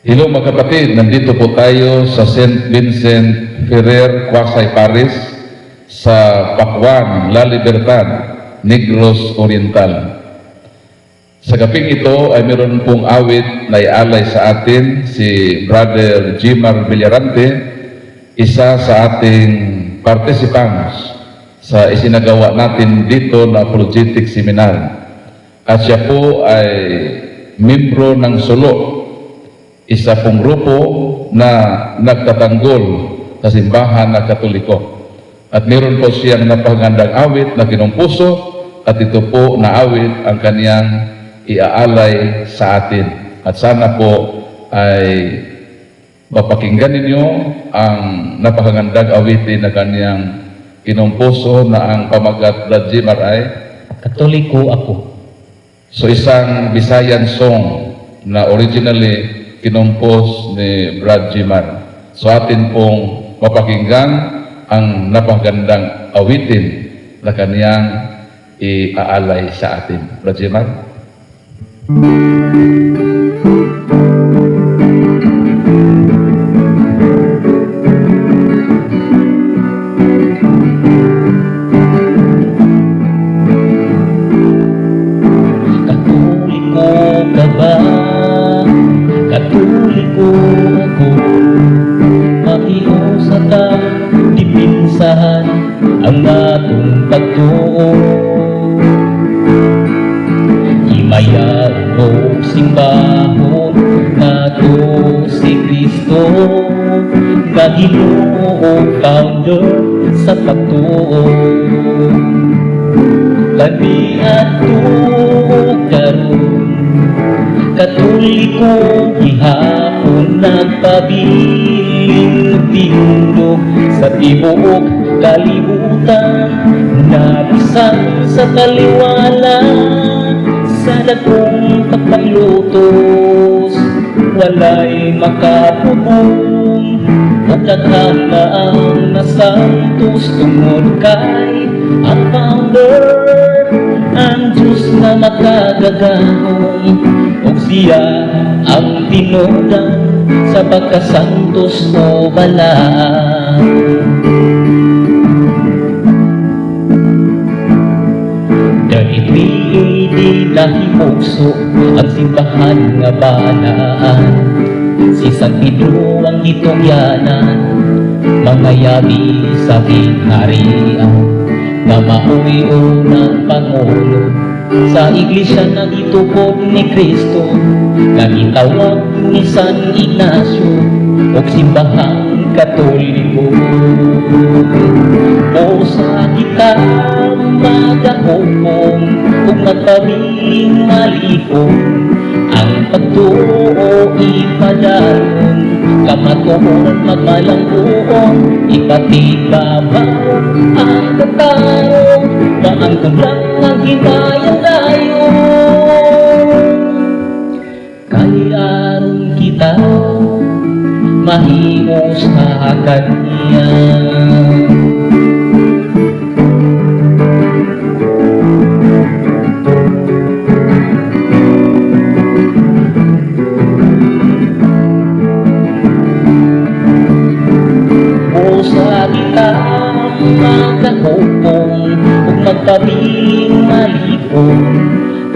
Hello mga kapatid, nandito po tayo sa St. Vincent Ferrer, Quasay, Paris, sa Pakwan, La Libertad, Negros Oriental. Sa gabing ito ay meron pong awit na ialay sa atin si Brother Jimar Villarante, isa sa ating participants sa isinagawa natin dito na apologetic seminar. At siya po ay membro ng Solo, isa pong grupo na nagtatanggol sa simbahan na Katoliko. At meron po siyang napakagandang awit na kinumpuso at ito po na awit ang kaniyang iaalay sa atin. At sana po ay mapakinggan ninyo ang napakagandang awitin na kaniyang kinumpuso na ang pamagat Brad Jimar ay Katoliko ako. So isang Visayan song na originally kinumpos ni Brad Jimar. So atin pong mapakinggan ang napakagandang awitin na kaniyang iaalay sa atin. Brad Jimar? Katoliko ka ba? Katoliko ako. Mahiusa ka, dipinsahan ang atong pagtuo. Himaya o simbahon nato si Kristo, nga Ginoo founder sa pagtuo. Kami ato karon Katoliko gihapon nagpabiling tindog sa tibuok kalibutan, nabisan sa taliwala sa dagkong kapaylutos, walay makapugong o daghana ang nasantos tungod kay ang founder, ang Diyos na makagagahong, o siya ang tinodan sa pagkasantos o balaan. Dahil di nahimukso ang simbahan nga banaan, si San Pedro ang gitungyanan, mga yabi sa hinarian, na mauwi unang Pangulo sa iglesia na gitupod ni Kristo, nga gitawag ni San Ignacio o simbahang Katoliko. O sa kita magahupong kung magpabiling malikong, ang pagtuo ipadayon, kamatuon magmalangbuon, ipatibabaw ang katarong, maangkong lang ang himayan tayo. Kaiaron kita mahimos sa kanya. Magkahupong kung magpabiling malikong,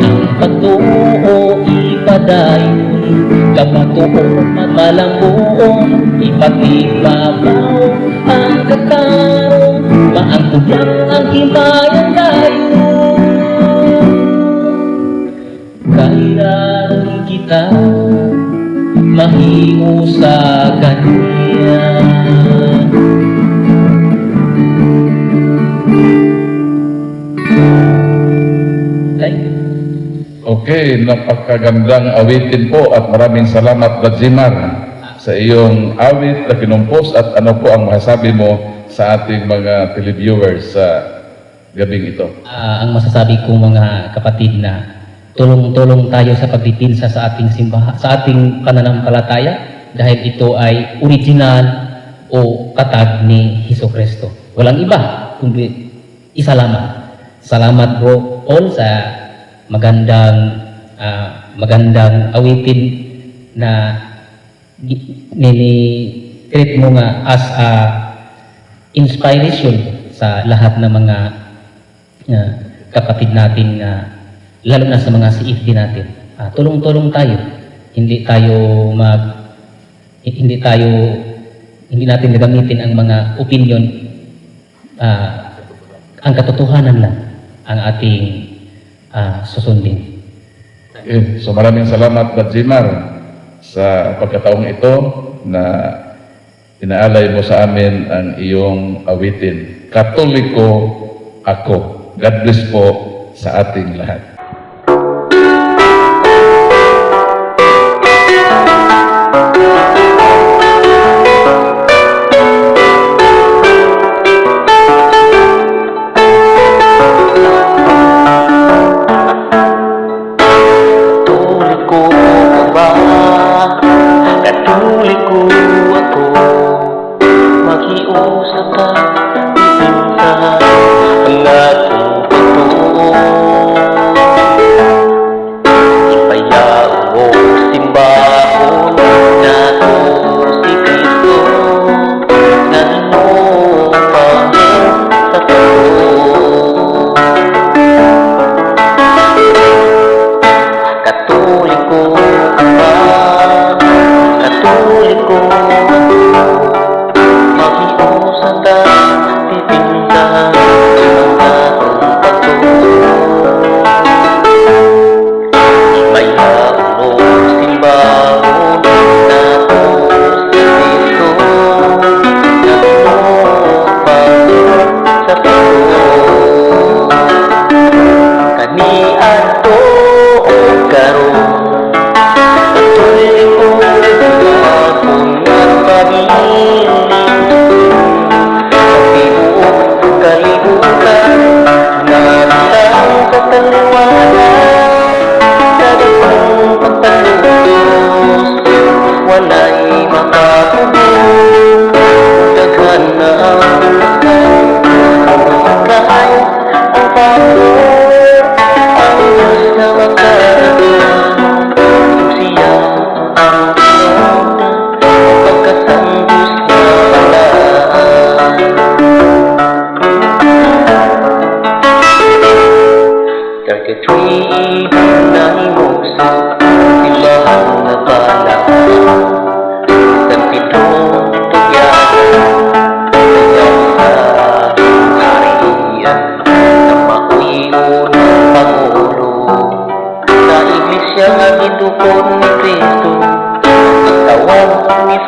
ang pagtuo ipadayon, kamatuon magmalangbuon, ipatibabaw ang katarong, maangkog lang ang himayan tayo. Kailan kita mahingo sa kanya. Okay, napakagandang awitin po at maraming salamat Brad Jimar sa iyong awit na kinumpos. At ano po ang masasabi mo sa ating mga televiewers sa gabing ito? Ang masasabi kong mga kapatid na tulong-tulong tayo sa pagdipinsa sa ating simbahan, sa ating pananampalataya, dahil ito ay original o katag ni Jesucristo. Walang iba kundi isa lamang. Salamat bro Paul sa magandang awitin na treat mo nga as a inspiration sa lahat ng mga kapatid natin na lalo na sa mga CFD natin. Tulong-tulong tayo. Hindi natin gagamitin ang mga opinion. Ang katotohanan lang ang ating susundin. Okay. So maraming salamat, Brad Jimar, sa pagkataong ito na inaalay mo sa amin ang iyong awitin. Katoliko ako. God bless po sa ating lahat. Katoliko ako, makiusap ka, ipinsa ang atong pagtuo. Ipayao mo simbahon na ako si Kristo, na inupahin sa pagtuo. Katoliko ka, Katoliko ako, makiusap ka, pipintahan ang atong pagtuo. Ipayao mo simbahon na ako si Kristo, na inupahin sa pagtuo. Kaniadto o karon, Katoliko akong nagpabiling sa tibuok kalibutan, nabilang sa kaliwanag, kadagong pagtalutos, walay makatubog, daghan na ang bukan, makay ang pagod, ang Diyos na makarating, siya ang Panginoon, pagkat ang Diyos na palaan. Na himukso, simbahan na palaan, nagpitong tugyanan, hanggang sa harian, na makuyo ng Pangulo. Sa iglesia gitukod ni Kristo, ang tawag ni